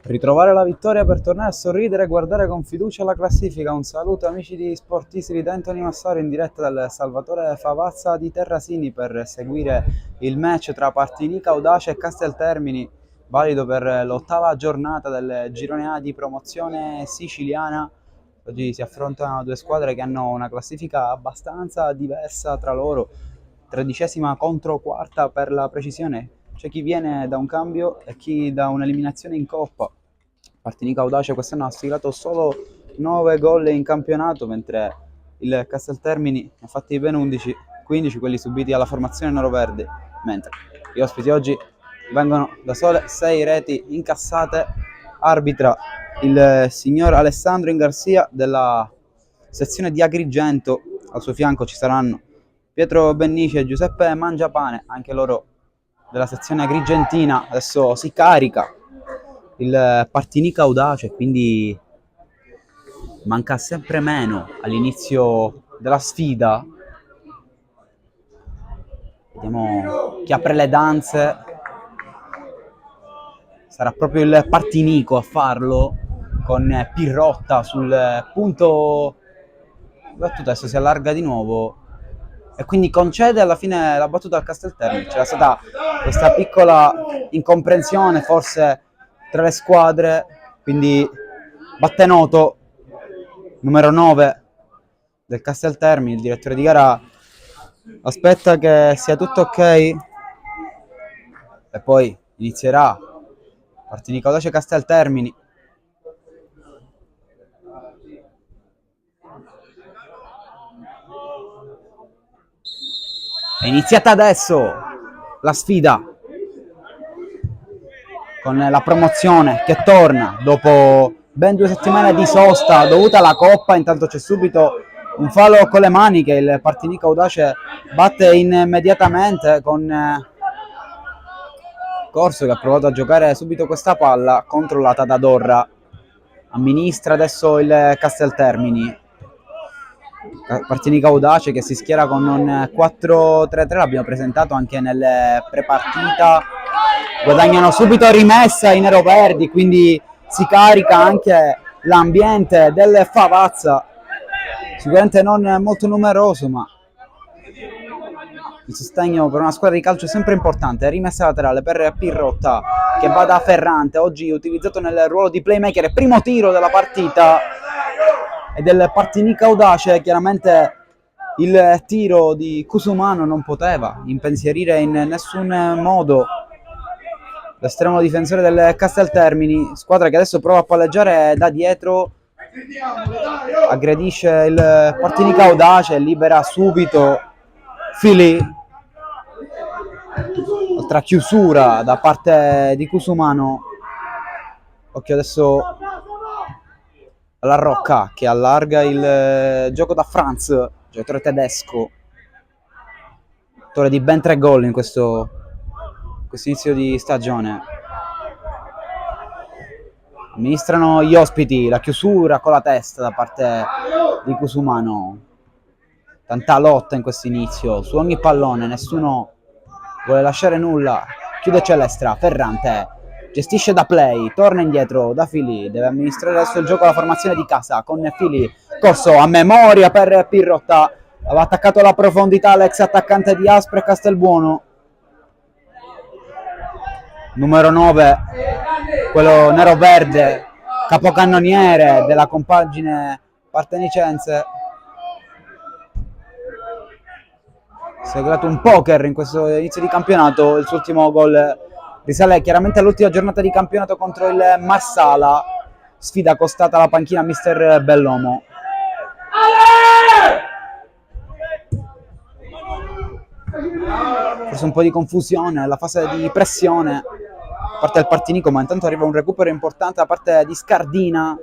Ritrovare la vittoria per tornare a sorridere e guardare con fiducia la classifica. Un saluto amici di Sportissimi da Anthony Massaro in diretta dal Salvatore Favazza di Terrasini per seguire il match tra Partinica Audace e Casteltermini, valido per l'ottava giornata del girone A di promozione siciliana. Oggi si affrontano due squadre che hanno una classifica abbastanza diversa tra loro, 13ª contro quarta per la precisione. C'è chi viene da un cambio e chi da un'eliminazione in Coppa. Partinica Audace quest'anno ha siglato solo 9 gol in campionato, mentre il Casteltermini ne ha fatti ben 11, 15 quelli subiti alla formazione neroverde, mentre gli ospiti oggi vengono da sole 6 reti incassate. Arbitra il signor Alessandro Ingarcia della sezione di Agrigento. Al suo fianco ci saranno Pietro Bennice e Giuseppe Mangiapane, anche loro della sezione agrigentina. Adesso si carica il Partinica Audace, quindi manca sempre meno all'inizio della sfida. Vediamo chi apre le danze. Sarà proprio il Partinico a farlo, con Pirrotta sul punto. Battuta adesso si allarga di nuovo e quindi concede alla fine la battuta al Casteltermini. C'era stata questa piccola incomprensione forse tra le squadre, quindi Battenoto, numero 9 del Casteltermini, il direttore di gara aspetta che sia tutto ok e poi inizierà Partinica Audace Casteltermini. È iniziata adesso la sfida, con la promozione che torna dopo ben 2 settimane di sosta dovuta alla Coppa. Intanto c'è subito un fallo con le mani che il Partinica Audace batte immediatamente, con Corso che ha provato a giocare subito questa palla controllata da Dorra. Amministra adesso il Casteltermini. Partinica Audace che si schiera con un 4-3-3, l'abbiamo presentato anche nelle prepartita. Guadagnano subito rimessa i neroverdi, quindi si carica anche l'ambiente del Favazza, sicuramente non molto numeroso, ma il sostegno per una squadra di calcio è sempre importante. Rimessa laterale per Pirrotta che va da Ferrante, oggi utilizzato nel ruolo di playmaker. Primo tiro della partita e del Partinica Audace. Chiaramente il tiro di Cusumano non poteva impensierire in nessun modo l'estremo difensore del Casteltermini, squadra che adesso prova a palleggiare da dietro, aggredisce il Partinica Audace e libera subito Fili. Altra chiusura da parte di Cusumano. Occhio adesso alla Rocca che allarga il gioco da Franz, giocatore tedesco, autore di ben 3 gol in questo inizio di stagione. Amministrano gli ospiti, la chiusura con la testa da parte di Cusumano. Tanta lotta in questo inizio, su ogni pallone, nessuno vuole lasciare nulla. Chiude Celestra, Ferrante gestisce da play, torna indietro da Fili, deve amministrare adesso il gioco alla formazione di casa con Fili. Corso a memoria per Pirrotta, aveva attaccato alla profondità l'ex attaccante di Aspre Castelbuono, numero 9, quello nero-verde, capocannoniere della compagine partenicense. Si è creato un poker in questo inizio di campionato. Il suo ultimo gol risale chiaramente all'ultima giornata di campionato contro il Marsala, sfida costata alla panchina a mister Bellomo. Forse un po' di confusione nella fase di pressione da parte del Partinico, ma intanto arriva un recupero importante da parte di Scardina.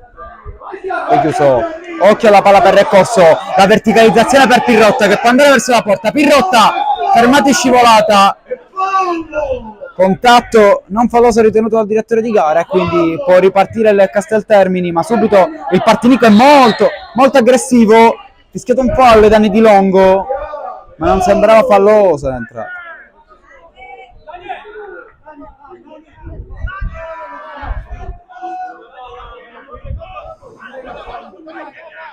È chiuso. Occhio alla palla per Corso, la verticalizzazione per Pirrotta che può andare verso la porta. Pirrotta fermata e scivolata, contatto non falloso ritenuto dal direttore di gara e quindi può ripartire il Casteltermini, ma subito il Partinico è molto aggressivo, fischiato un po' alle danni di Longo, ma non sembrava falloso l'entrata.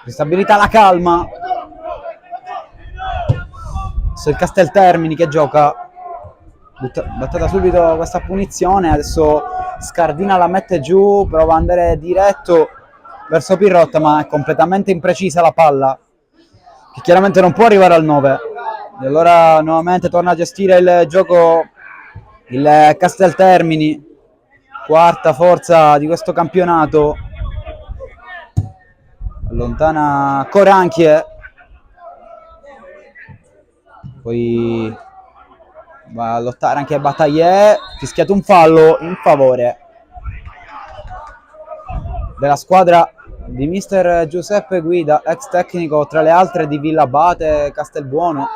Ristabilita la calma. Adesso il Casteltermini che gioca. Battata subito questa punizione. Adesso Scardina la mette giù. Prova ad andare diretto verso Pirrotta, ma è completamente imprecisa la palla, che chiaramente non può arrivare al 9. E allora nuovamente torna a gestire il gioco il Casteltermini, quarta forza di questo campionato. Allontana Coranchie, poi va a lottare anche Bataillé. Fischiato un fallo in favore della squadra di mister Giuseppe Guida, ex tecnico tra le altre di Villabate, Castelbuono,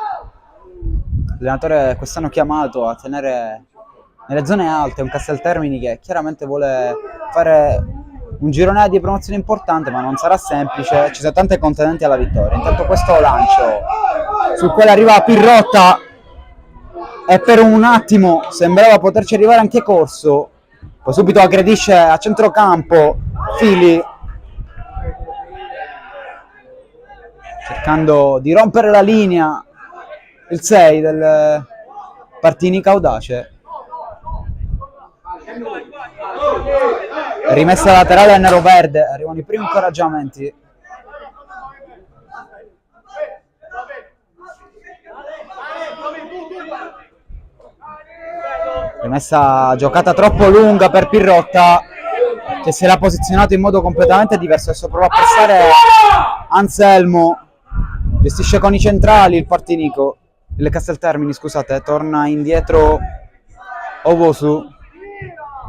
allenatore quest'anno chiamato a tenere nelle zone alte un Casteltermini che chiaramente vuole fare un girone di promozione importante, ma non sarà semplice, ci sono tante contendenti alla vittoria. Intanto questo lancio sul quale arriva Pirrotta e per un attimo sembrava poterci arrivare anche Corso, poi subito aggredisce a centrocampo Fili, cercando di rompere la linea il 6 del Partinica Audace. Rimessa laterale a nero-verde, arrivano i primi incoraggiamenti. Rimessa giocata troppo lunga per Pirrotta, che si era posizionato in modo completamente diverso. Adesso prova a passare Anselmo, gestisce con i centrali il Partinico, il Casteltermini, scusate, torna indietro Ovosu.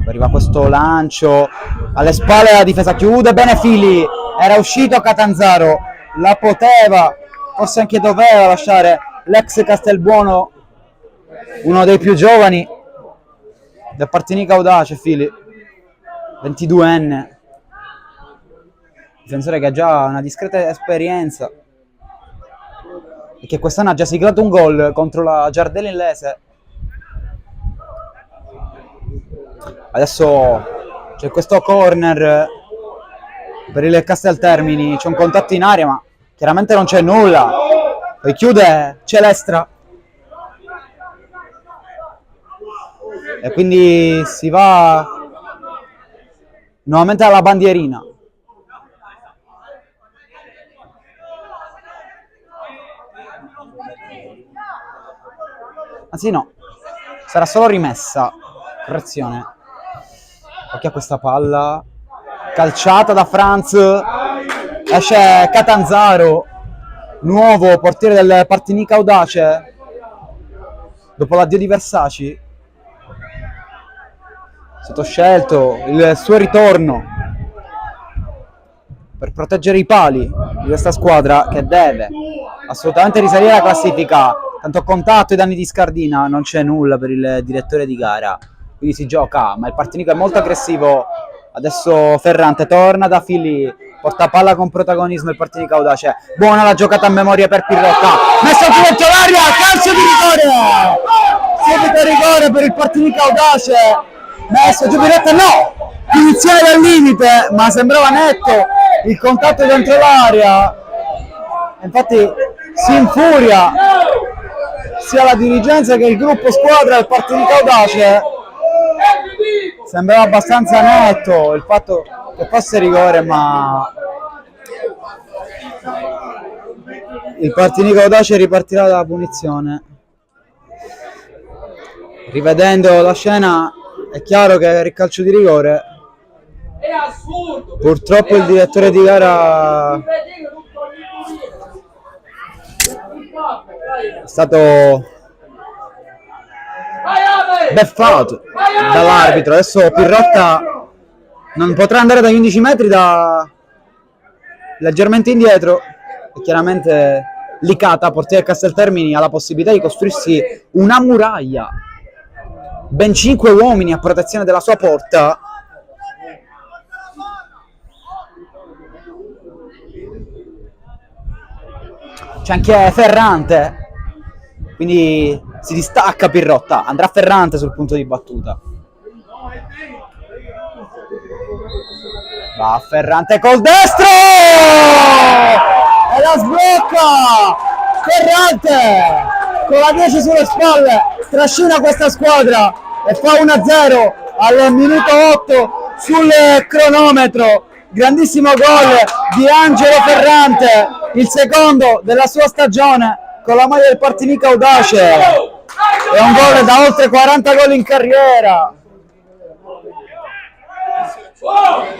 Arriva questo lancio alle spalle, la difesa chiude bene Fili, era uscito Catanzaro, la poteva, forse anche doveva lasciare l'ex Castelbuono, uno dei più giovani del Partinica Audace. Fili, 22enne, difensore che ha già una discreta esperienza e che quest'anno ha già siglato un gol contro la Giardelli Inglese. Adesso c'è questo corner per il Casteltermini, c'è un contatto in aria ma chiaramente non c'è nulla, poi chiude Celestra e quindi si va nuovamente alla bandierina. Anzi no, sarà solo rimessa, correzione. Occhio a questa palla, calciata da Franz, esce Catanzaro, nuovo portiere del Partinica Audace dopo l'addio di Versaci. È stato scelto il suo ritorno per proteggere i pali di questa squadra che deve assolutamente risalire la classifica. Tanto contatto ai danni di Scardina, non c'è nulla per il direttore di gara, quindi si gioca, ma il Partinico è molto aggressivo. Adesso Ferrante torna da Fili, porta palla con protagonismo il Partinica Audace. Buona la giocata a memoria per Pirrotta, messo giù dentro l'aria, calcio di rigore, subito rigore per il Partinica Audace, messo giù Pirrotta, no, iniziale dal limite, ma sembrava netto il contatto dentro l'aria. Infatti si infuria sia la dirigenza che il gruppo squadra del Partinica Audace. Sembrava abbastanza netto il fatto che fosse rigore, ma il Partinica Audace ripartirà dalla punizione. Rivedendo la scena è chiaro che era il calcio di rigore. Purtroppo il direttore di gara è stato beffato dall'arbitro. Adesso Pirrotta non potrà andare dagli 11 metri, da leggermente indietro, e chiaramente Licata, portiere Casteltermini, ha la possibilità di costruirsi una muraglia, ben 5 uomini a protezione della sua porta. C'è anche Ferrante, quindi si distacca Pirrotta, andrà Ferrante sul punto di battuta. Va Ferrante col destro! prova! Corrante! Con la 10 sulle spalle trascina questa squadra e fa 1-0 al minuto 8 sul cronometro. Grandissimo gol di Angelo Ferrante, il secondo della sua stagione con la maglia del Partinico Audace. È un gol da oltre 40 gol in carriera.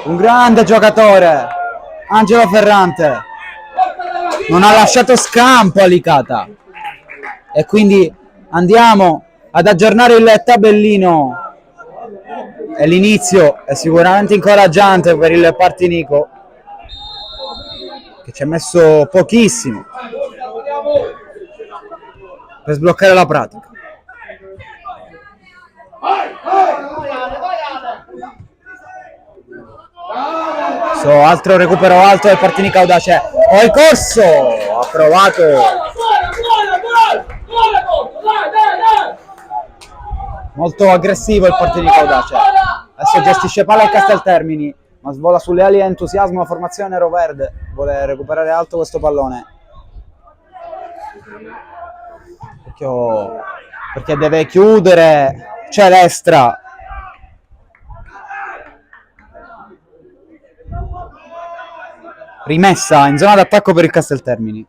Un grande giocatore, Angelo Ferrante. Non ha lasciato scampo a Licata. E quindi andiamo ad aggiornare il tabellino. E l'inizio è sicuramente incoraggiante per il Partinico, che ci ha messo pochissimo per sbloccare la pratica. Altro recupero alto del Partinico Audace. Il corso ha provato. Molto aggressivo il Partinico Audace. Adesso gestisce palla il Casteltermini, ma svola sulle ali entusiasmo la formazione neroverde. Vuole recuperare alto questo pallone. Perché deve chiudere Celestra. Rimessa in zona d'attacco per il Casteltermini.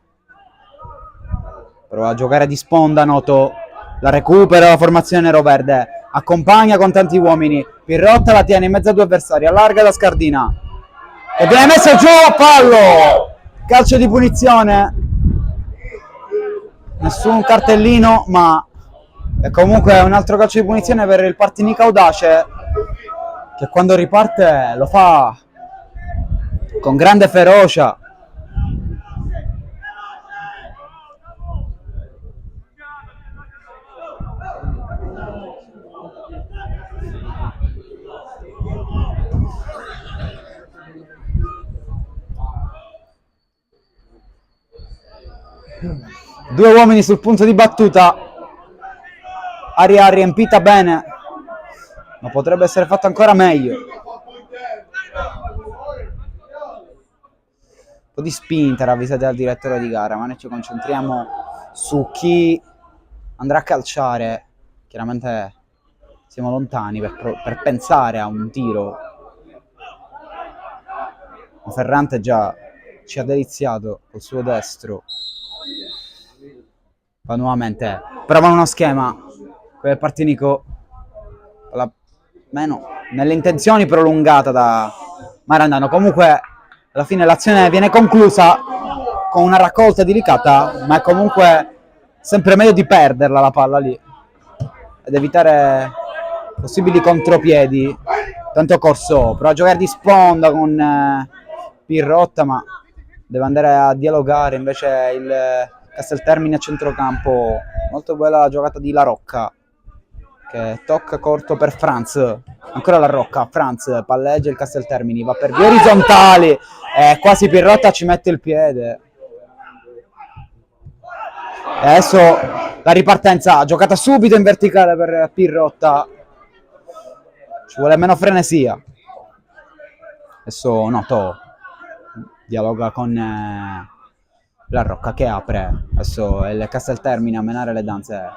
Prova a giocare di sponda Noto. La recupera la formazione neroverde. Accompagna con tanti uomini. Pirrotta la tiene in mezzo a due avversari. Allarga la scardina. E viene messo giù a pallo. Calcio di punizione. Nessun cartellino, ma è comunque un altro calcio di punizione per il Partinico Audace, che quando riparte lo fa con grande ferocia. Due uomini sul punto di battuta. Aria riempita bene, ma potrebbe essere fatto ancora meglio. Un po' di spinta ravvisata dal direttore di gara, ma noi ci concentriamo su chi andrà a calciare. Chiaramente siamo lontani per pensare a un tiro. Ferrante già ci ha deliziato col suo destro. Fa nuovamente, provano uno schema quel Partinico, almeno nelle intenzioni prolungata da Marandano. Comunque alla fine l'azione viene conclusa con una raccolta delicata, ma è comunque sempre meglio di perderla la palla lì ed evitare possibili contropiedi. Tanto Corso prova a giocare di sponda con Pirrotta, ma deve andare a dialogare invece il Casteltermini a centrocampo. Molto bella la giocata di La Rocca, che tocca corto per Franz. Ancora La Rocca, Franz palleggia il Casteltermini, va per vie orizzontali e quasi Pirrotta ci mette il piede. E adesso la ripartenza, giocata subito in verticale per Pirrotta. Ci vuole meno frenesia. Adesso Noto dialoga con La Rocca che apre. Adesso è il Casteltermini a menare le danze.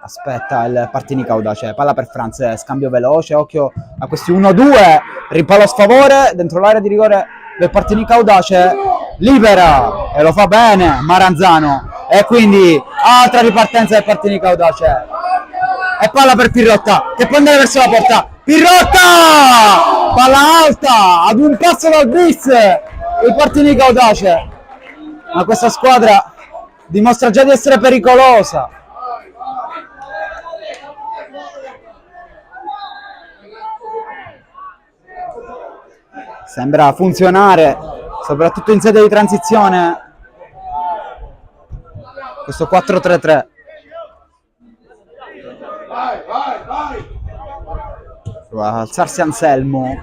Aspetta il Partinico Audace. Palla per Franz, scambio veloce. Occhio a questi 1-2. Rimpallo a sfavore. Dentro l'area di rigore del Partinico Audace. Libera. E lo fa bene Maranzano. E quindi altra ripartenza del Partinico Audace. E palla per Pirrotta che può andare verso la porta. Pirrotta! Palla alta. Ad un passo dal bis. Il Partinico Audace. Ma questa squadra dimostra già di essere pericolosa. Sembra funzionare, soprattutto in sede di transizione, questo 4-3-3. Prova ad alzarsi Anselmo.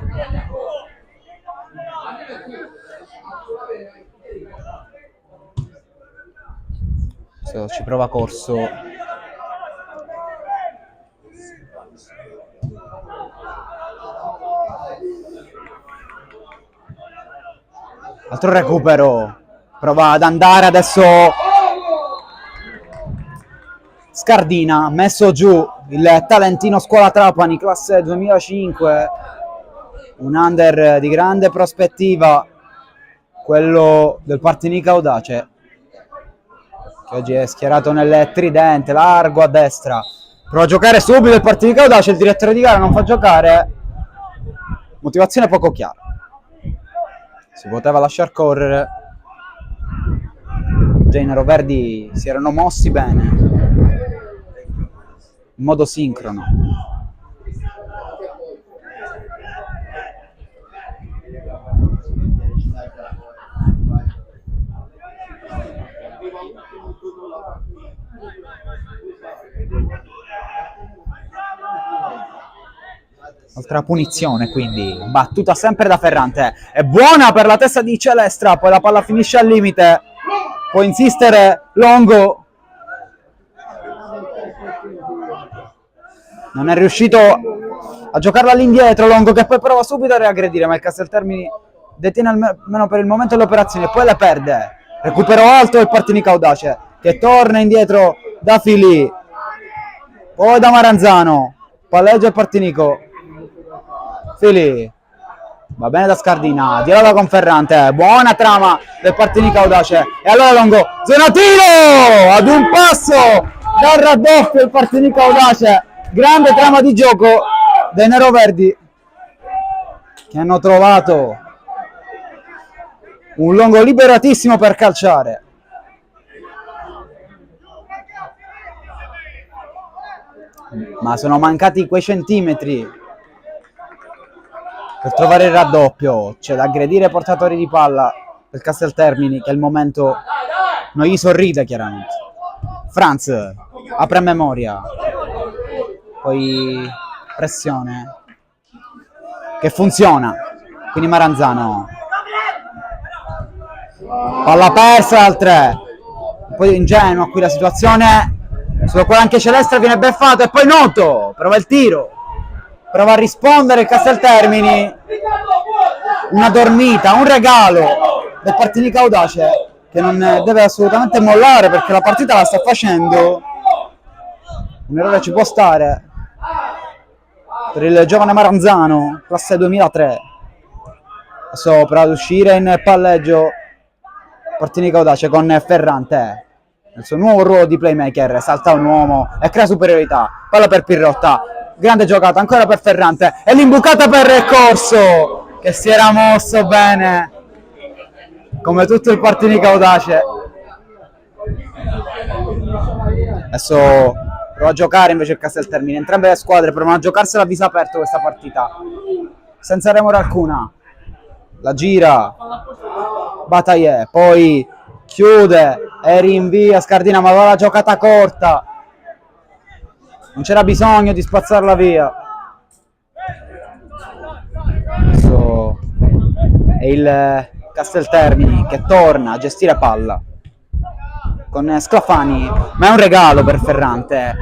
Ci prova Corso. Altro recupero prova ad andare adesso Scardina, messo giù il talentino Scuola Trapani, classe 2005, un under di grande prospettiva, quello del Partinico Audace, che oggi è schierato nel tridente, largo a destra. Prova a giocare subito il Partinico Audace, il direttore di gara non fa giocare, motivazione poco chiara. Si poteva lasciar correre. Già i neroverdi si erano mossi bene, in modo sincrono. Altra punizione, quindi battuta sempre da Ferrante, è buona per la testa di Celestra, poi la palla finisce al limite, può insistere Longo, non è riuscito a giocarla all'indietro Longo, che poi prova subito a riaggredire, ma il Casteltermini detiene almeno per il momento le operazioni e poi le perde. Recupero alto il Partinico Audace, che torna indietro da Filì, poi da Maranzano, palleggia il Partinico. Filì, va bene da Scardina, dialoga con Ferrante, buona trama del Partinico Audace, e allora Longo, zona tiro, ad un passo dal raddoppio il Partinico Audace, grande trama di gioco dei neroverdi, che hanno trovato un Longo liberatissimo per calciare. Ma sono mancati quei centimetri per trovare il raddoppio. C'è da aggredire i portatori di palla del Casteltermini, che al momento non gli sorride chiaramente. Franz apre a memoria, poi pressione che funziona, quindi Maranzano, palla persa al 3, un po' ingenuo qui la situazione, sulla quale anche Celestra viene beffato, e poi Noto prova il tiro, prova a rispondere il Casteltermini, una dormita, un regalo del Partinico Audace, che non deve assolutamente mollare perché la partita la sta facendo. Un errore ci può stare per il giovane Maranzano, classe 2003. Adesso prova ad uscire in palleggio Partinico Audace con Ferrante nel suo nuovo ruolo di playmaker, salta un uomo e crea superiorità, palla per Pirrotta, grande giocata ancora per Ferrante e l'imbucata per Corso, che si era mosso bene come tutto il Partinico Audace. Adesso prova a giocare invece il Casteltermini, entrambe le squadre provano a giocarsela a viso aperto questa partita senza remora alcuna. La gira Bataille, poi chiude e rinvia Scardina, ma aveva la giocata corta, non c'era bisogno di spazzarla via. Adesso è il Casteltermini che torna a gestire palla con Sclafani, ma è un regalo per Ferrante.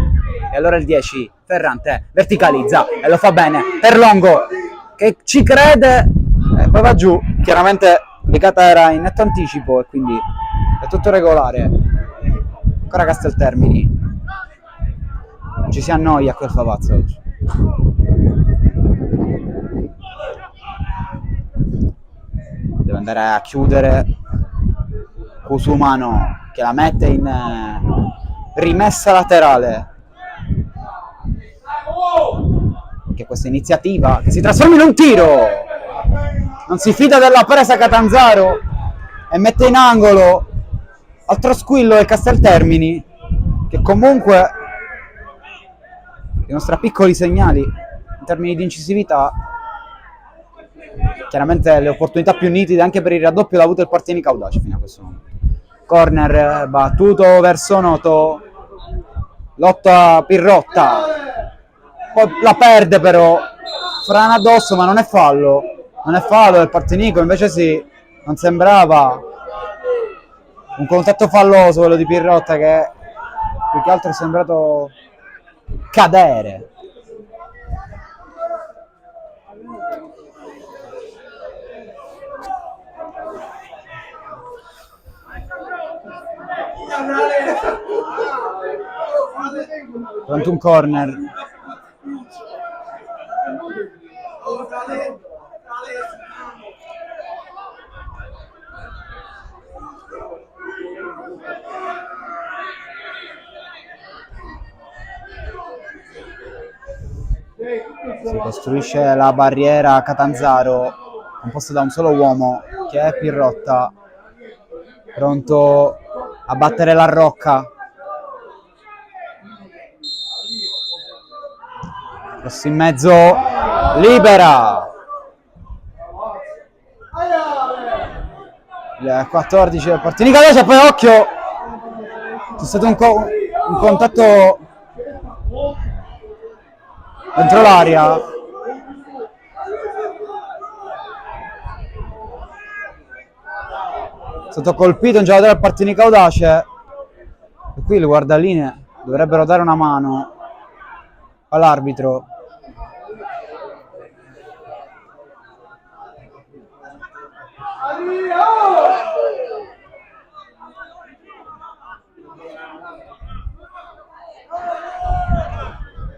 E allora il 10 Ferrante verticalizza e lo fa bene per Longo, che ci crede e poi va giù. Chiaramente l'Icata era in netto anticipo e quindi è tutto regolare. Ancora Casteltermini, ci si annoia a quel Favazza oggi. Deve andare a chiudere Cusumano, che la mette in rimessa laterale. Che questa iniziativa che si trasforma in un tiro, non si fida della presa Catanzaro e mette in angolo. Altro squillo del Casteltermini, che comunque dimostra piccoli segnali in termini di incisività. Chiaramente le opportunità più nitide anche per il raddoppio l'ha avuto il Partinico Audace fino a questo momento. Corner battuto verso Noto, lotta Pirrotta, poi la perde però, frana addosso, ma non è fallo del Partinico, invece sì, non sembrava un contatto falloso quello di Pirrotta, che più che altro è sembrato cadere. Pronto un corner. Si costruisce la barriera Catanzaro, composta da un solo uomo che è Pirrotta, pronto a battere la rocca. Cross in mezzo, libera. Il 14 del Partinico, poi occhio, c'è stato un contatto dentro l'aria. È stato colpito un giocatore del Partinico Audace e qui le guardaline dovrebbero dare una mano all'arbitro.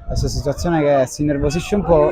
Questa situazione che si innervosisce un po'.